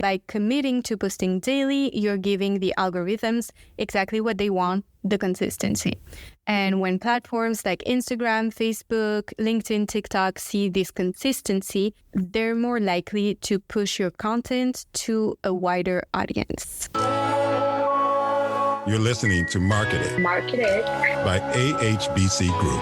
by committing to posting daily, you're giving the algorithms exactly what they want, the consistency. And when platforms like Instagram, Facebook, LinkedIn, TikTok see this consistency, they're more likely to push your content to a wider audience. You're listening to Market It by AHBC Group.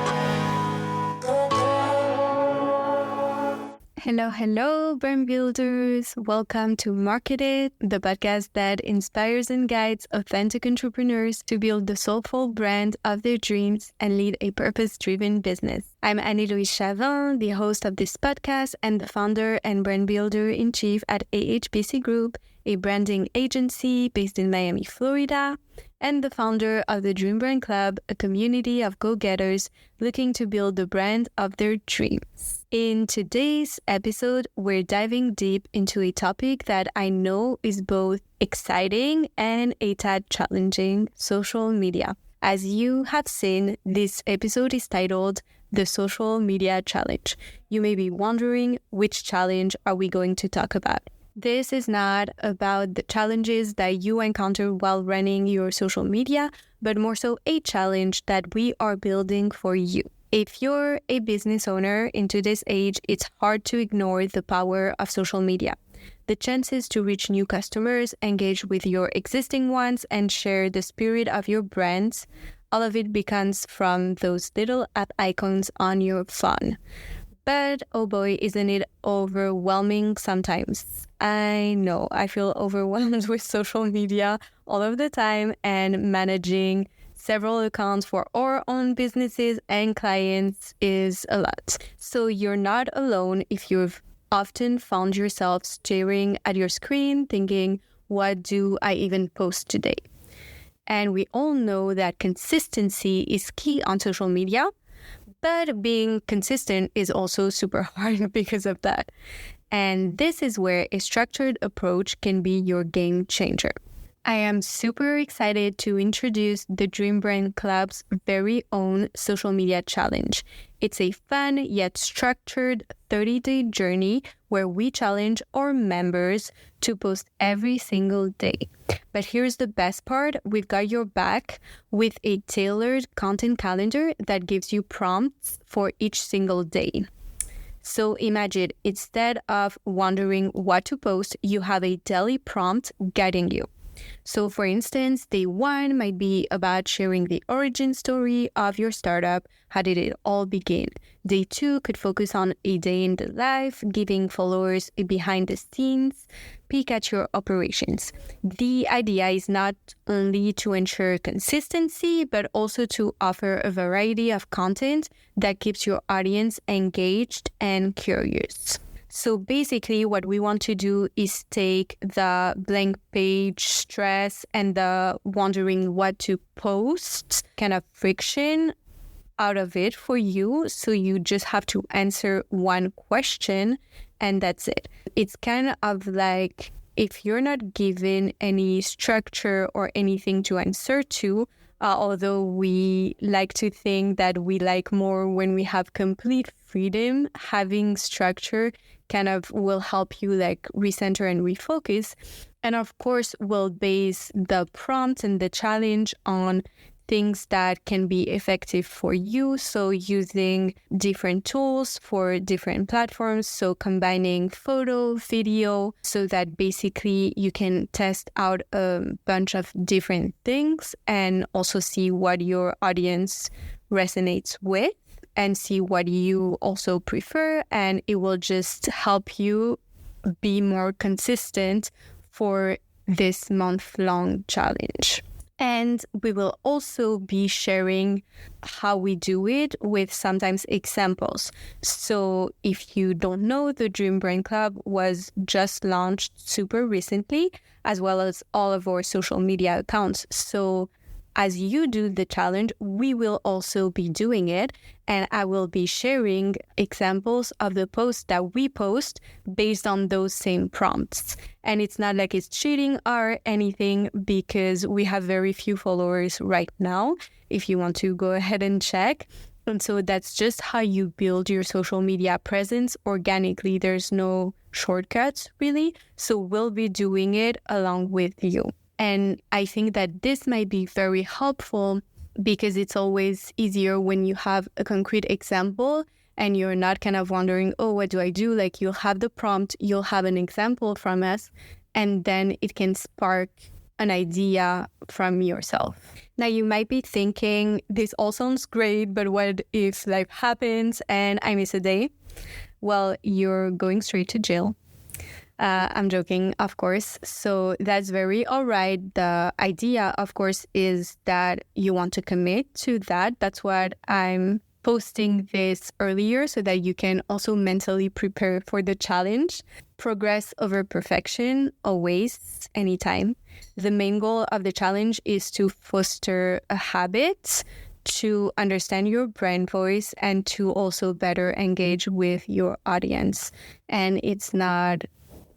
Hello, brand builders. Welcome to Market It, the podcast that inspires and guides authentic entrepreneurs to build the soulful brand of their dreams and lead a purpose-driven business. I'm Anne-Héloïse, the host of this podcast and the founder and brand builder-in-chief at AHBC Group, a branding agency based in Miami, Florida, and the founder of the Dream Brand Club, a community of go-getters looking to build the brand of their dreams. In today's episode, we're diving deep into a topic that I know is both exciting and a tad challenging: social media. As you have seen, this episode is titled The Social Media Challenge. You may be wondering, which challenge are we going to talk about? This is not about the challenges that you encounter while running your social media, but more so a challenge that we are building for you. If you're a business owner in today's age, it's hard to ignore the power of social media. The chances to reach new customers, engage with your existing ones, and share the spirit of your brands, all of it becomes from those little app icons on your phone. But oh boy, isn't it overwhelming sometimes? I know, I feel overwhelmed with social media all of the time, and managing several accounts for our own businesses and clients is a lot. So you're not alone if you've often found yourself staring at your screen thinking, what do I even post today? And we all know that consistency is key on social media, but being consistent is also super hard because of that. And this is where a structured approach can be your game changer. I am super excited to introduce the Dream Brand Club's very own social media challenge. It's a fun yet structured 30-day journey where we challenge our members to post every single day. But here's the best part: we've got your back with a tailored content calendar that gives you prompts for each single day. So imagine, instead of wondering what to post, you have a daily prompt guiding you. So for instance, day 1 might be about sharing the origin story of your startup. How did it all begin? Day 2 could focus on a day in the life, giving followers a behind the scenes peek at your operations. The idea is not only to ensure consistency, but also to offer a variety of content that keeps your audience engaged and curious. So basically what we want to do is take the blank page stress and the wondering what to post kind of friction out of it for you. So you just have to answer one question and that's it. It's kind of like, if you're not given any structure or anything to answer to, although we like to think that we like more when we have complete freedom, having structure kind of will help you like recenter and refocus. And of course, we'll base the prompt and the challenge on things that can be effective for you. So using different tools for different platforms. So combining photo, video, so that basically you can test out a bunch of different things and also see what your audience resonates with and see what you also prefer. And it will just help you be more consistent for this month-long challenge. And we will also be sharing how we do it with sometimes examples. So if you don't know, the Dream Brand Club was just launched super recently, as well as all of our social media accounts. So as you do the challenge, we will also be doing it. And I will be sharing examples of the posts that we post based on those same prompts. And it's not like it's cheating or anything, because we have very few followers right now. If you want to go ahead and check. And so that's just how you build your social media presence organically. There's no shortcuts, really. So we'll be doing it along with you. And I think that this might be very helpful because it's always easier when you have a concrete example and you're not kind of wondering, oh, what do I do? Like, you'll have the prompt, you'll have an example from us, and then it can spark an idea from yourself. Now, you might be thinking, this all sounds great, but what if life happens and I miss a day? Well, you're going straight to jail. I'm joking, of course. So that's very all right. The idea, of course, is that you want to commit to that. That's what I'm posting this earlier so that you can also mentally prepare for the challenge. Progress over perfection, always, anytime. The main goal of the challenge is to foster a habit, to understand your brand voice, and to also better engage with your audience. And it's not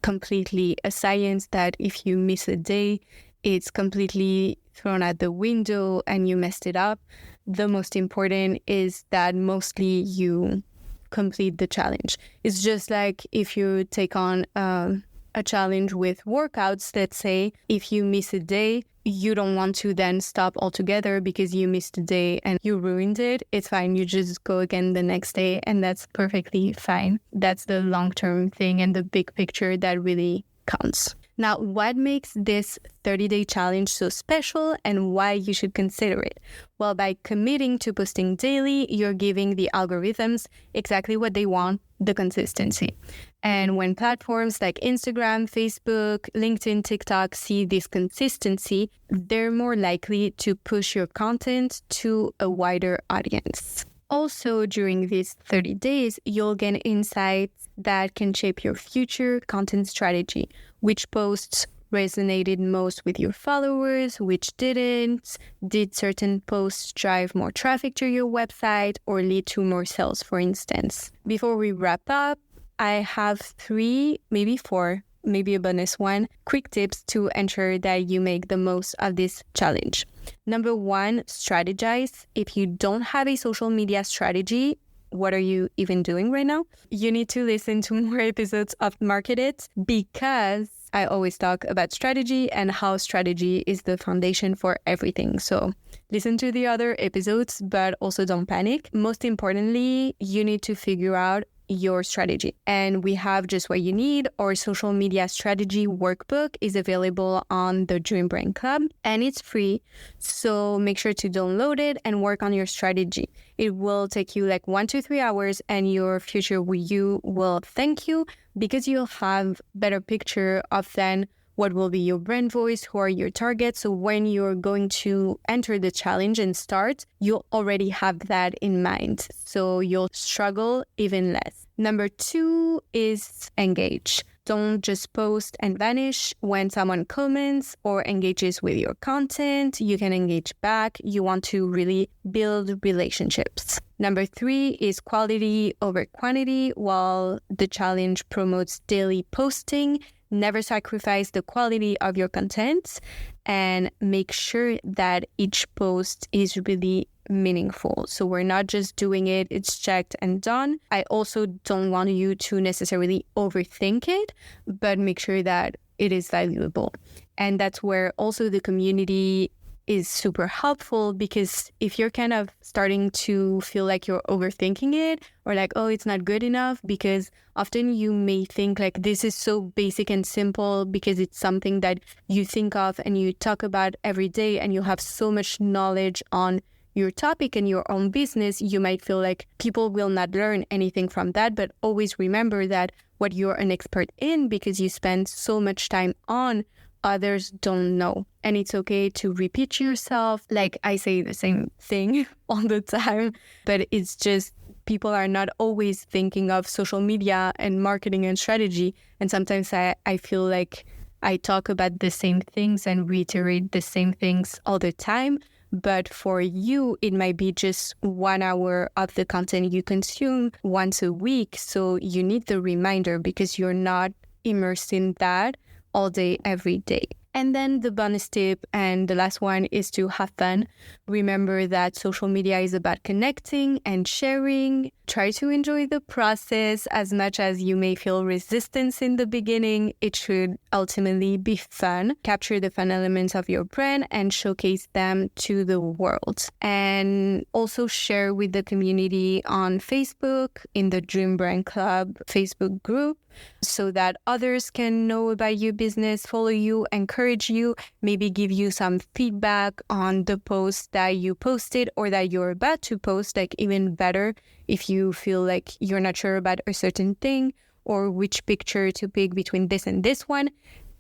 completely a science that if you miss a day, it's completely thrown out the window and you messed it up. The most important is that mostly you complete the challenge. It's just like if you take on a challenge with workouts, let's say, if you miss a day, you don't want to then stop altogether because you missed a day and you ruined it. It's fine. You just go again the next day and that's perfectly fine. That's the long-term thing and the big picture that really counts. Now, what makes this 30-day challenge so special and why you should consider it? Well, by committing to posting daily, you're giving the algorithms exactly what they want, the consistency. And when platforms like Instagram, Facebook, LinkedIn, TikTok see this consistency, they're more likely to push your content to a wider audience. Also, during these 30 days, you'll gain insights that can shape your future content strategy. Which posts resonated most with your followers, which didn't? Did certain posts drive more traffic to your website or lead to more sales, for instance? Before we wrap up, I have 3, maybe 4, maybe a bonus one, quick tips to ensure that you make the most of this challenge. Number 1, strategize. If you don't have a social media strategy, what are you even doing right now? You need to listen to more episodes of Market It because I always talk about strategy and how strategy is the foundation for everything. So listen to the other episodes, but also don't panic. Most importantly, you need to figure out your strategy. And we have just what you need. Our social media strategy workbook is available on the Dream Brand Club and it's free. So make sure to download it and work on your strategy. It will take you like 1 to 3 hours and your future you will thank you because you'll have better picture of then what will be your brand voice, who are your targets. So when you're going to enter the challenge and start, you'll already have that in mind. So you'll struggle even less. Number 2 is engage. Don't just post and vanish. When someone comments or engages with your content, you can engage back. You want to really build relationships. Number 3 is quality over quantity. While the challenge promotes daily posting, never sacrifice the quality of your content and make sure that each post is really meaningful. So we're not just doing it, it's checked and done. I also don't want you to necessarily overthink it, but make sure that it is valuable. And that's where also the community is super helpful because if you're kind of starting to feel like you're overthinking it or like, oh, it's not good enough, because often you may think like this is so basic and simple because it's something that you think of and you talk about every day and you have so much knowledge on your topic and your own business, you might feel like people will not learn anything from that. But always remember that what you're an expert in, because you spend so much time on, others don't know. And it's okay to repeat yourself. Like I say the same thing all the time, but it's just people are not always thinking of social media and marketing and strategy. And sometimes I feel like I talk about the same things and reiterate the same things all the time. But for you, it might be just 1 hour of the content you consume once a week. So you need the reminder because you're not immersed in that all day, every day. And then the bonus tip and the last one is to have fun. Remember that social media is about connecting and sharing. Try to enjoy the process as much as you may feel resistance in the beginning. It should ultimately be fun. Capture the fun elements of your brand and showcase them to the world. And also share with the community on Facebook, in the Dream Brand Club Facebook group, so that others can know about your business, follow you, encourage you, maybe give you some feedback on the post that you posted or that you're about to post. Like, even better if you feel like you're not sure about a certain thing or which picture to pick between this and this one.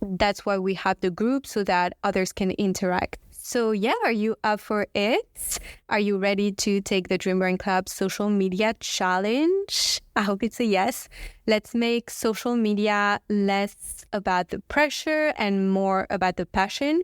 That's why we have the group, so that others can interact. So yeah, are you up for it? Are you ready to take the Dream Brand Club social media challenge? I hope it's a yes. Let's make social media less about the pressure and more about the passion.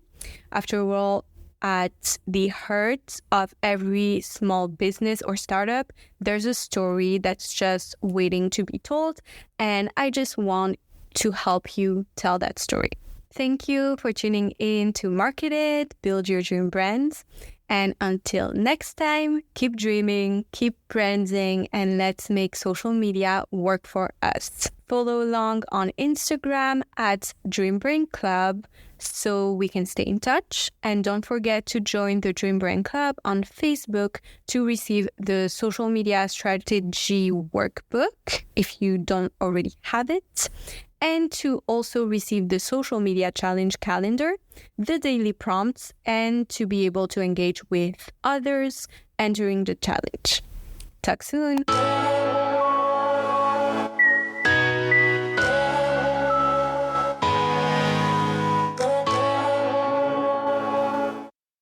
After all, at the heart of every small business or startup, there's a story that's just waiting to be told. And I just want to help you tell that story. Thank you for tuning in to Market It, Build Your Dream Brands. And until next time, keep dreaming, keep branding, and let's make social media work for us. Follow along on Instagram at Dream Brand Club so we can stay in touch. And don't forget to join the Dream Brand Club on Facebook to receive the social media strategy workbook if you don't already have it. And to also receive the social media challenge calendar, the daily prompts, and to be able to engage with others entering the challenge. Talk soon.